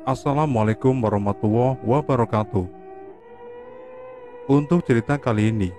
Assalamualaikum warahmatullahi wabarakatuh. Untuk cerita kali ini,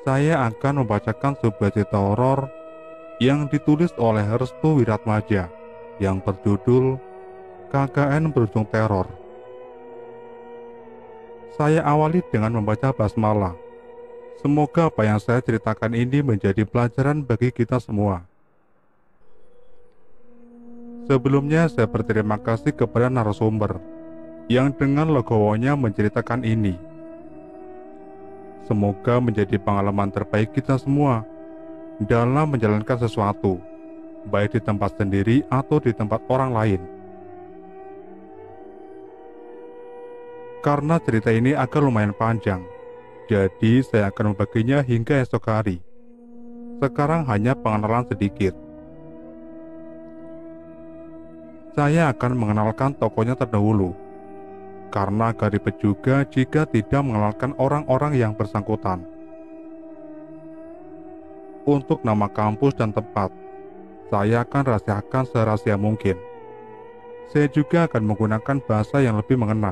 saya akan membacakan sebuah cerita horor yang ditulis oleh Restu Wiratmaja yang berjudul KKN Berujung Teror. Saya awali dengan membaca basmalah. Semoga apa yang saya ceritakan ini menjadi pelajaran bagi kita semua. Sebelumnya saya berterima kasih kepada narasumber yang dengan legowonya menceritakan ini. Semoga menjadi pengalaman terbaik kita semua dalam menjalankan sesuatu, baik di tempat sendiri atau di tempat orang lain. Karena cerita ini akan lumayan panjang, jadi saya akan membaginya hingga esok hari. Sekarang hanya pengenalan sedikit. Saya akan mengenalkan tokohnya terdahulu, karena agak ribet juga jika tidak mengenalkan orang-orang yang bersangkutan. Untuk nama kampus dan tempat, saya akan rahasiakan serahasia mungkin. Saya juga akan menggunakan bahasa yang lebih mengena.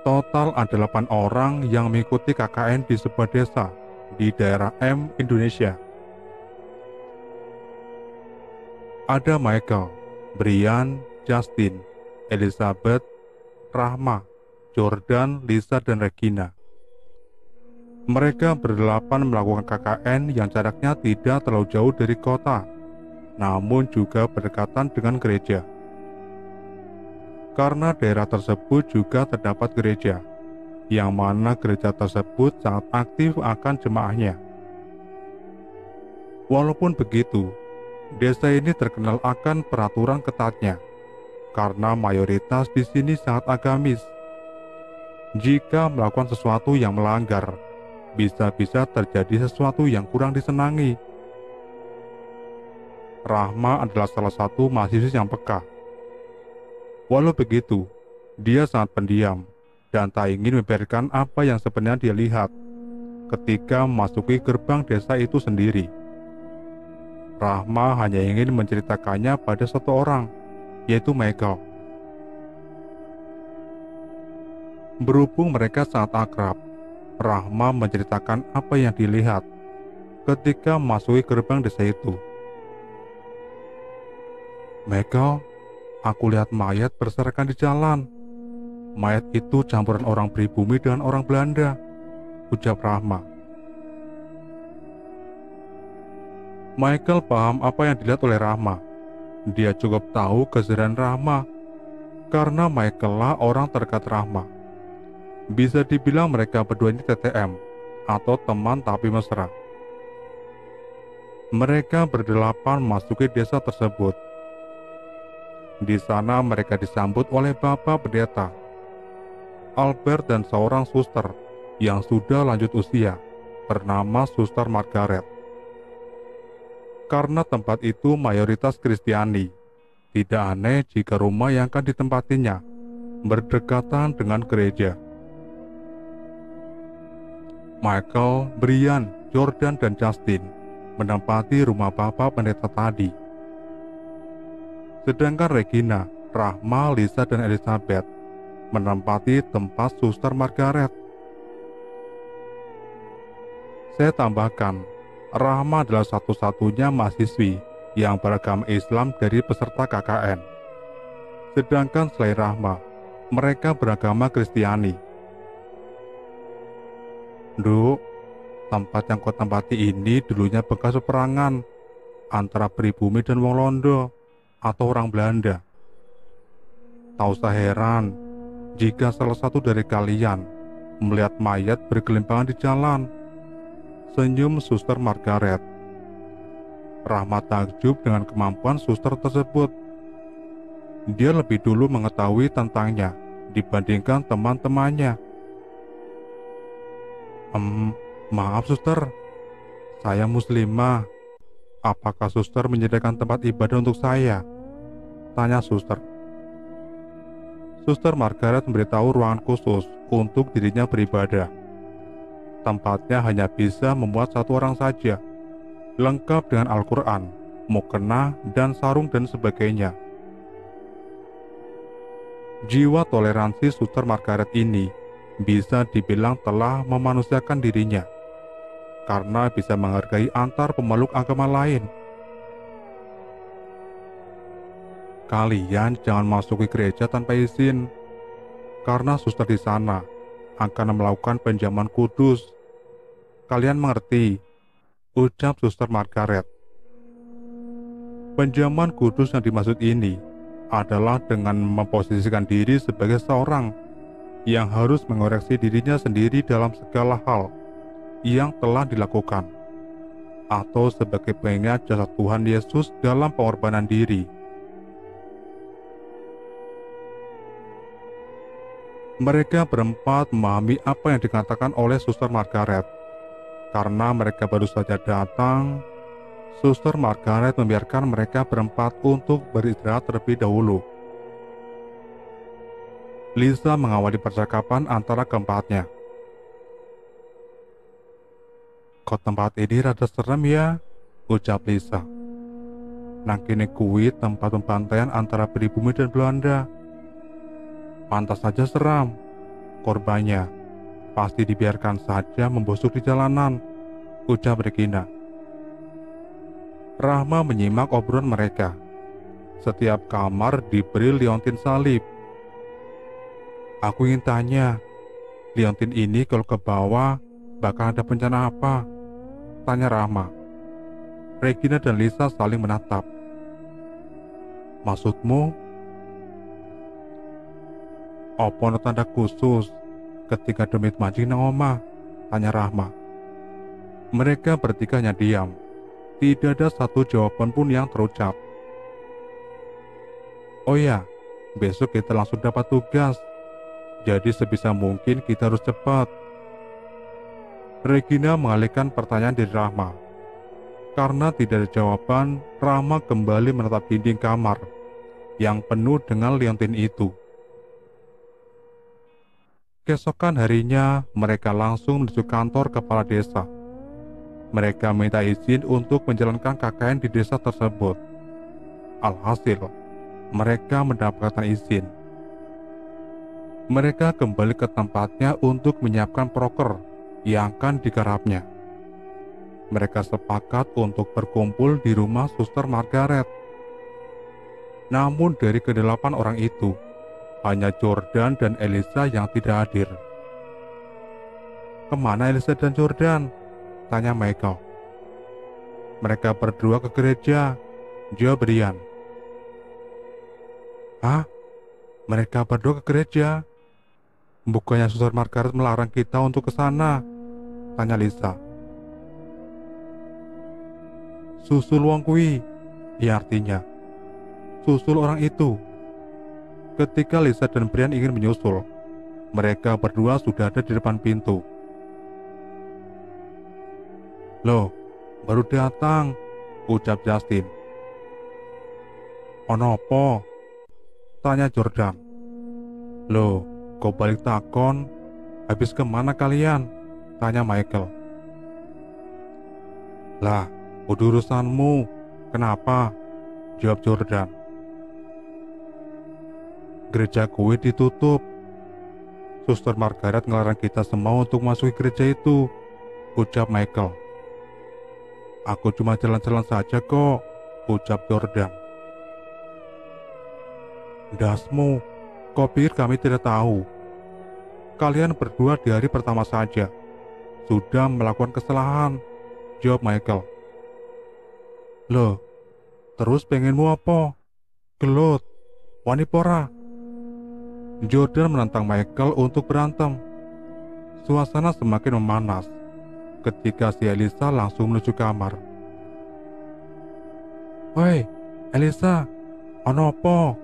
Total ada 8 orang yang mengikuti KKN di sebuah desa di daerah M, Indonesia. Ada Michael, Brian, Justin, Elizabeth, Rahma, Jordan, Lisa, dan Regina. Mereka berdelapan melakukan KKN yang jaraknya tidak terlalu jauh dari kota, namun juga berdekatan dengan gereja. Karena daerah tersebut juga terdapat gereja, yang mana gereja tersebut sangat aktif akan jemaahnya. Walaupun begitu, desa ini terkenal akan peraturan ketatnya, karena mayoritas di sini sangat agamis. Jika melakukan sesuatu yang melanggar, bisa-bisa terjadi sesuatu yang kurang disenangi. Rahma adalah salah satu mahasiswa yang peka. Walau begitu, dia sangat pendiam dan tak ingin membiarkan apa yang sebenarnya dia lihat ketika memasuki gerbang desa itu sendiri. Rahma hanya ingin menceritakannya pada satu orang, yaitu Michael. Berhubung mereka sangat akrab, Rahma menceritakan apa yang dilihat ketika memasuki gerbang desa itu. Michael, aku lihat mayat berserakan di jalan. Mayat itu campuran orang pribumi dengan orang Belanda, ucap Rahma. Michael paham apa yang dilihat oleh Rahma. Dia cukup tahu kesadaran Rahma, karena Michael lah orang terdekat Rahma. Bisa dibilang mereka berdua ini TTM, atau teman tapi mesra. Mereka berdelapan memasuki desa tersebut. Di sana mereka disambut oleh Bapak Pendeta, Albert, dan seorang suster yang sudah lanjut usia, bernama Suster Margaret. Karena tempat itu mayoritas Kristiani, tidak aneh jika rumah yang akan ditempatinya berdekatan dengan gereja. Michael, Brian, Jordan, dan Justin menempati rumah Bapak Pendeta tadi. Sedangkan Regina, Rahma, Lisa, dan Elizabeth menempati tempat Suster Margaret. Saya tambahkan, Rahma adalah satu-satunya mahasiswi yang beragama Islam dari peserta KKN. Sedangkan selain Rahma, mereka beragama Kristiani. Duk, tempat yang kau tempati ini dulunya bekas peperangan antara pribumi dan wong Londo atau orang Belanda. Tak usah heran jika salah satu dari kalian melihat mayat bergelimpangan di jalan, senyum Suster Margaret. Rahma takjub dengan kemampuan suster tersebut. Dia lebih dulu mengetahui tentangnya dibandingkan teman-temannya. Maaf suster, saya muslimah. Apakah suster menyediakan tempat ibadah untuk saya? Tanya suster. Suster Margaret memberitahu ruangan khusus untuk dirinya beribadah. Tempatnya hanya bisa memuat satu orang saja, lengkap dengan Al-Quran, mukena, dan sarung dan sebagainya. Jiwa toleransi Suster Margaret ini bisa dibilang telah memanusiakan dirinya karena bisa menghargai antar pemeluk agama lain. Kalian jangan masuki gereja tanpa izin, karena suster di sana akan melakukan penjamuan kudus. Kalian mengerti? Ucap Suster Margaret. Penjamuan kudus yang dimaksud ini adalah dengan memposisikan diri sebagai seorang yang harus mengoreksi dirinya sendiri dalam segala hal yang telah dilakukan, atau sebagai pengingat jasa Tuhan Yesus dalam pengorbanan diri. Mereka berempat memahami apa yang dikatakan oleh Suster Margaret. Karena mereka baru saja datang, Suster Margaret membiarkan mereka berempat untuk beristirahat terlebih dahulu. Lisa mengawali percakapan antara keempatnya. "Kok tempat ini rada serem ya?" ucap Lisa. "Nang kene kuwi tempat pembantaian antara pribumi dan Belanda. Pantas saja seram. Korbannya pasti dibiarkan saja membusuk di jalanan," ucap Regina. Rahma menyimak obrolan mereka. Setiap kamar diberi liontin salib. "Aku ingin tanya, liontin ini kalau ke bawah bakal ada bencana apa?" tanya Rahma. Regina dan Lisa saling menatap. "Maksudmu? Apa ana tanda khusus ketika demit mancing nang omah?" tanya Rahma. Mereka bertiga hanya diam. Tidak ada satu jawaban pun yang terucap. "Oh ya, besok kita langsung dapat tugas. Jadi sebisa mungkin kita harus cepat." Regina mengalihkan pertanyaan dari Rahma. Karena tidak ada jawaban, Rahma kembali menatap dinding kamar yang penuh dengan liontin itu. Keesokan harinya, mereka langsung menuju kantor kepala desa. Mereka minta izin untuk menjalankan KKN di desa tersebut. Alhasil, mereka mendapatkan izin. Mereka kembali ke tempatnya untuk menyiapkan proker yang akan digarapnya. Mereka sepakat untuk berkumpul di rumah Suster Margaret. Namun dari ke-8 orang itu, hanya Jordan dan Elisa yang tidak hadir. "Kemana Elisa dan Jordan?" tanya Michael. "Mereka berdua ke gereja," jawab Brian. "Hah? Mereka berdua ke gereja? Bukannya Suster Margaret melarang kita untuk ke sana?" tanya Lisa. "Susul wong kui," ya artinya susul orang itu. Ketika Lisa dan Brian ingin menyusul, mereka berdua sudah ada di depan pintu. "Loh, baru datang," ucap Justin. "Ono apa?" tanya Jordan. "Loh, kok balik takon? Habis kemana kalian?" tanya Michael. "Lah, udah urusanmu. Kenapa?" jawab Jordan. "Gereja kue ditutup. Suster Margaret ngelarang kita semua untuk masuk gereja itu," ucap Michael. "Aku cuma jalan-jalan saja kok," ucap Jordan. "Dasmu, kau pikir kami tidak tahu? Kalian berdua di hari pertama saja sudah melakukan kesalahan," jawab Michael. "Loh, terus pengenmu apa? Gelut, wani pora?" Jordan menantang Michael untuk berantem. Suasana semakin memanas ketika si Elisa langsung menuju kamar. "Woi, Elisa, ono apa?"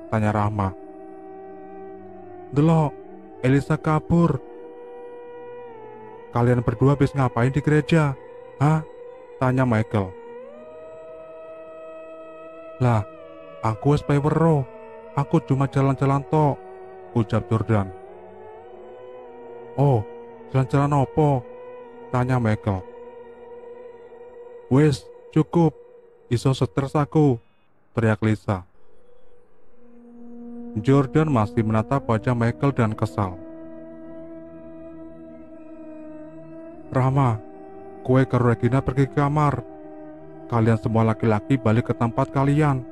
tanya Rahma. "Delok, Elisa kabur." "Kalian berdua habis ngapain di gereja? Hah?" tanya Michael. "Lah, aku wis pae weruh. Aku cuma jalan-jalan tok," ucap Jordan. "Oh, jalan-jalan opo?" tanya Michael. "Wes, cukup. Iso stres aku," teriak Lisa. Jordan masih menatap wajah Michael dan kesal. Rahma, gue ke Regina pergi ke kamar. Kalian semua laki-laki balik ke tempat kalian.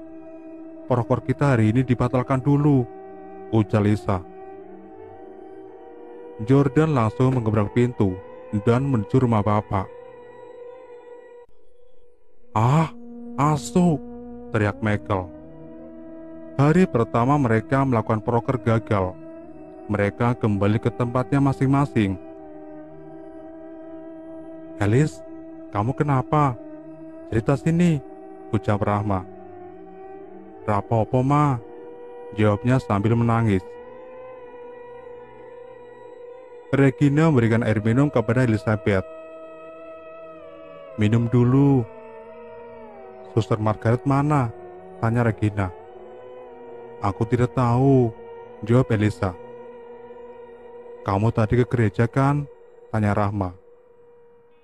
Proker kita hari ini dibatalkan dulu, ujar Lisa. Jordan langsung mengebrak pintu dan menuju rumah bapak. Ah, asu, teriak Michael. Hari pertama mereka melakukan proker gagal. Mereka kembali ke tempatnya masing-masing. Alice, kamu kenapa? Cerita sini, ucap Rahma. Rapopo ma, jawabnya sambil menangis. Regina memberikan air minum kepada Elizabeth. Minum dulu. Suster Margaret mana? Tanya Regina. Aku tidak tahu, jawab Elisa. Kamu tadi ke gereja kan? Tanya Rahma.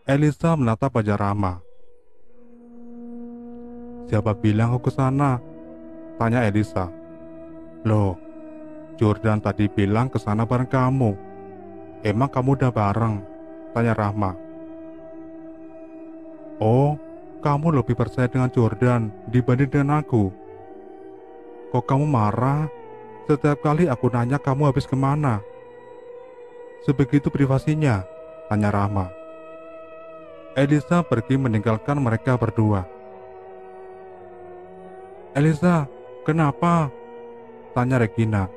Elisa menatap wajah Rahma. Siapa bilang aku ke sana? Tanya Elisa. Loh, Jordan tadi bilang ke sana bareng kamu. Emang kamu udah bareng? Tanya Rahma. Oh, kamu lebih percaya dengan Jordan dibanding dengan aku. Kok kamu marah? Setiap kali aku nanya kamu habis kemana? Sebegitu privasinya? Tanya Rahma. Elisa pergi meninggalkan mereka berdua. Elisa, kenapa? Tanya Regina.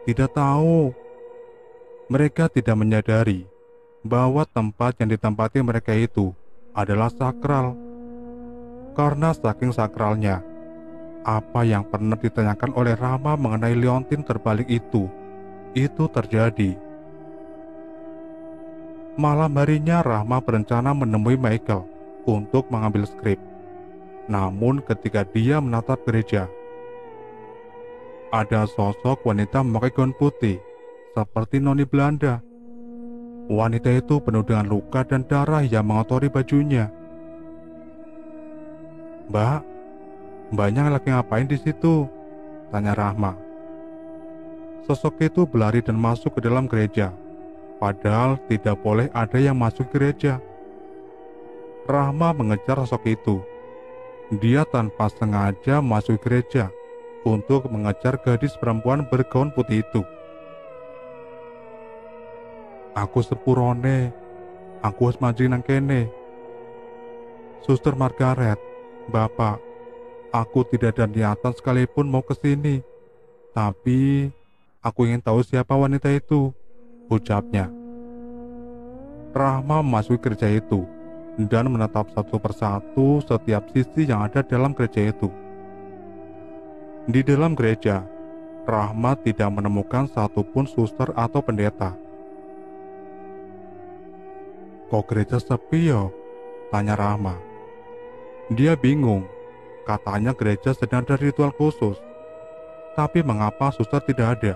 Tidak tahu. Mereka tidak menyadari bahwa tempat yang ditempati mereka itu adalah sakral. Karena saking sakralnya, apa yang pernah ditanyakan oleh Rahma mengenai liontin terbalik itu terjadi. Malam harinya Rahma berencana menemui Michael untuk mengambil skrip. Namun ketika dia menatap gereja, ada sosok wanita memakai gaun putih seperti noni Belanda. Wanita itu penuh dengan luka dan darah yang mengotori bajunya. Mbaknya lagi ngapain di situ? Tanya Rahma. Sosok itu berlari dan masuk ke dalam gereja, padahal tidak boleh ada yang masuk gereja. Rahma mengejar sosok itu. Dia tanpa sengaja masuk gereja untuk mengejar gadis perempuan bergaun putih itu. Aku sepurone, aku harus maju nang kene. Suster Margaret, Bapak, aku tidak ada niatan sekalipun mau ke sini. Tapi, aku ingin tahu siapa wanita itu, ucapnya. Rahma memasuki gereja itu dan menatap satu persatu setiap sisi yang ada dalam gereja itu. Di dalam gereja, Rahma tidak menemukan satupun suster atau pendeta. Kok gereja sepi ya? Tanya Rahma. Dia bingung, katanya gereja sedang ada ritual khusus. Tapi mengapa suster tidak ada?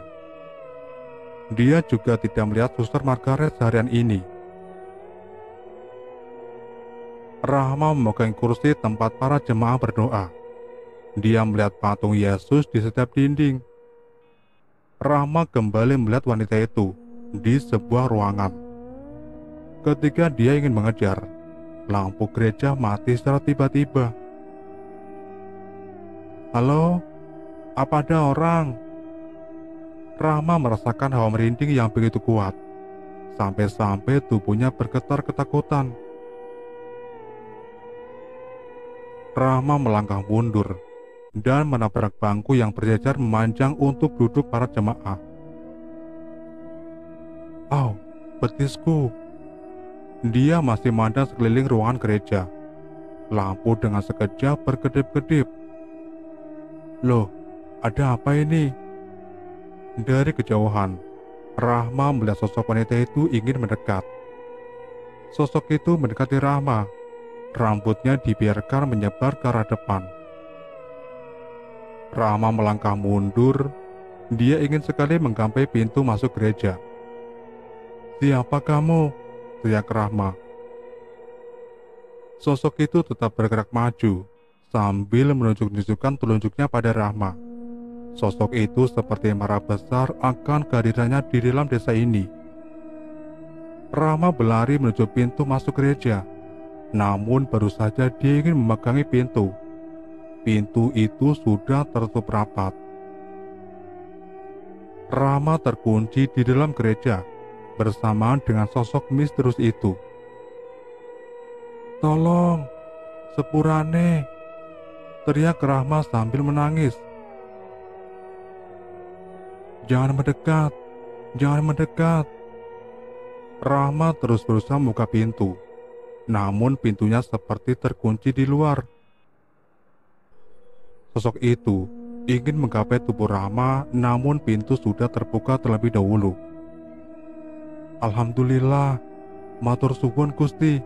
Dia juga tidak melihat suster Margaret seharian ini. Rahma memegang kursi tempat para jemaah berdoa. Dia melihat patung Yesus di setiap dinding. Rahma kembali melihat wanita itu di sebuah ruangan. Ketika dia ingin mengejar, lampu gereja mati secara tiba-tiba. Halo, apa ada orang? Rahma merasakan hawa merinding yang begitu kuat, sampai-sampai tubuhnya bergetar ketakutan. Rahma melangkah mundur dan menabrak bangku yang berjajar memanjang untuk duduk para jemaah. Au, betisku. Dia masih memandang sekeliling ruangan gereja. Lampu dengan sekejap berkedip-kedip. Loh, ada apa ini? Dari kejauhan, Rahma melihat sosok wanita itu ingin mendekat. Sosok itu mendekati Rahma. Rambutnya dibiarkan menyebar ke arah depan. Rahma melangkah mundur. Dia ingin sekali menggapai pintu masuk gereja. Siapa kamu? Teriak Rahma. Sosok itu tetap bergerak maju sambil menunjuk-nunjukkan telunjuknya pada Rahma. Sosok itu seperti marah besar akan kehadirannya di dalam desa ini. Rama berlari menuju pintu masuk gereja. Namun baru saja dia ingin memegangi pintu. Pintu itu sudah tertutup rapat. Rama terkunci di dalam gereja bersamaan dengan sosok misterius itu. "Tolong, sepurane!" teriak Rama sambil menangis. "Jangan mendekat, jangan mendekat." Rama terus berusaha membuka pintu, namun pintunya seperti terkunci di luar. Sosok itu ingin menggapai tubuh Rama, namun pintu sudah terbuka terlebih dahulu. "Alhamdulillah, matur suwun Gusti."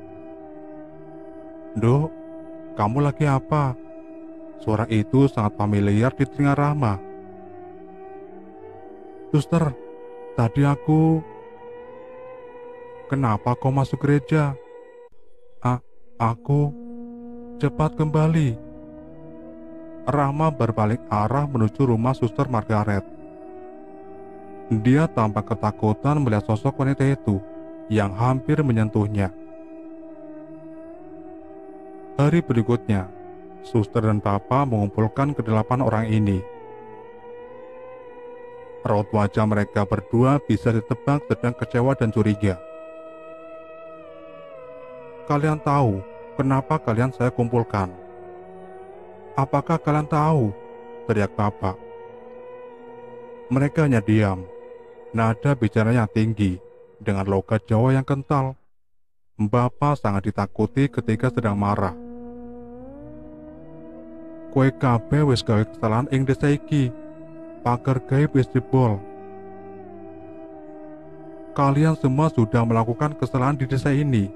"Dok, kamu lagi apa?" Suara itu sangat familiar di telinga Rama. "Suster, tadi aku..." "Kenapa kau masuk gereja?" Aku... Cepat kembali." Rama berbalik arah menuju rumah Suster Margaret. Dia tampak ketakutan melihat sosok wanita itu yang hampir menyentuhnya. Hari berikutnya, Suster dan Papa mengumpulkan ke-8 orang ini. Raut wajah mereka berdua bisa ditebak sedang kecewa dan curiga. "Kalian tahu kenapa kalian saya kumpulkan?" "Apakah kalian tahu?" teriak Bapak. Mereka hanya diam. Nada bicaranya tinggi dengan logat Jawa yang kental. Bapak sangat ditakuti ketika sedang marah. "Kowe kabeh wis gawe kesalahan ing desa iki. Pagar gaib wis jebol. Kalian semua sudah melakukan kesalahan di desa ini.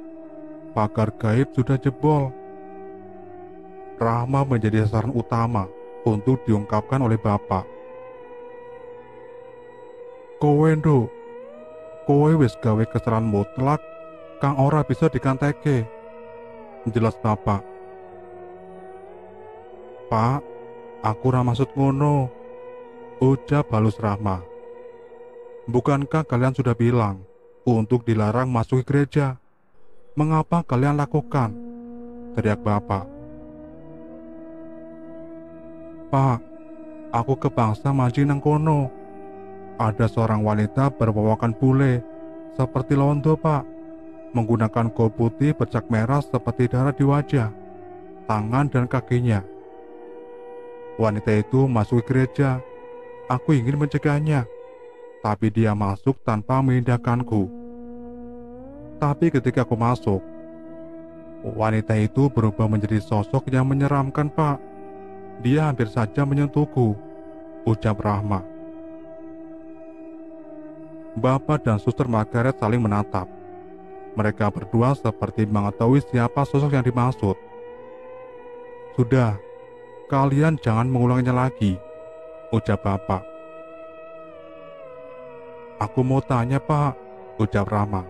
Pagar gaib sudah jebol." Rama menjadi sasaran utama untuk diungkapkan oleh Bapak. "Kowe nduk, kowe wis gawe kesalahan mutlak kang ora bisa dikanteke," jelas Bapak. "Pak, aku ora maksud ngono," ucap halus Rama. "Bukankah kalian sudah bilang untuk dilarang masuk gereja? Mengapa kalian lakukan?" teriak Bapak. "Pak, aku kebangsa maji nang kono. Ada seorang wanita berwawakan bule seperti londo, Pak, menggunakan gaun putih bercak merah seperti darah di wajah, tangan dan kakinya. Wanita itu masuk ke gereja. Aku ingin mencegahnya, tapi dia masuk tanpa memindahkanku. Tapi ketika aku masuk, wanita itu berubah menjadi sosok yang menyeramkan, Pak. Dia hampir saja menyentuhku," ucap Rahma. Bapak dan Suster Margaret saling menatap. Mereka berdua seperti mengetahui siapa sosok yang dimaksud. "Sudah, kalian jangan mengulanginya lagi," ucap Bapak. "Aku mau tanya, Pak," ucap Rama.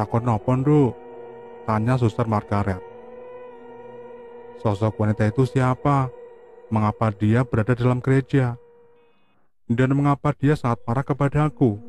"Takon nopo, Nduk?" tanya Suster Margaret. "Sosok wanita itu siapa? Mengapa dia berada dalam gereja? Dan mengapa dia sangat marah kepadaku?"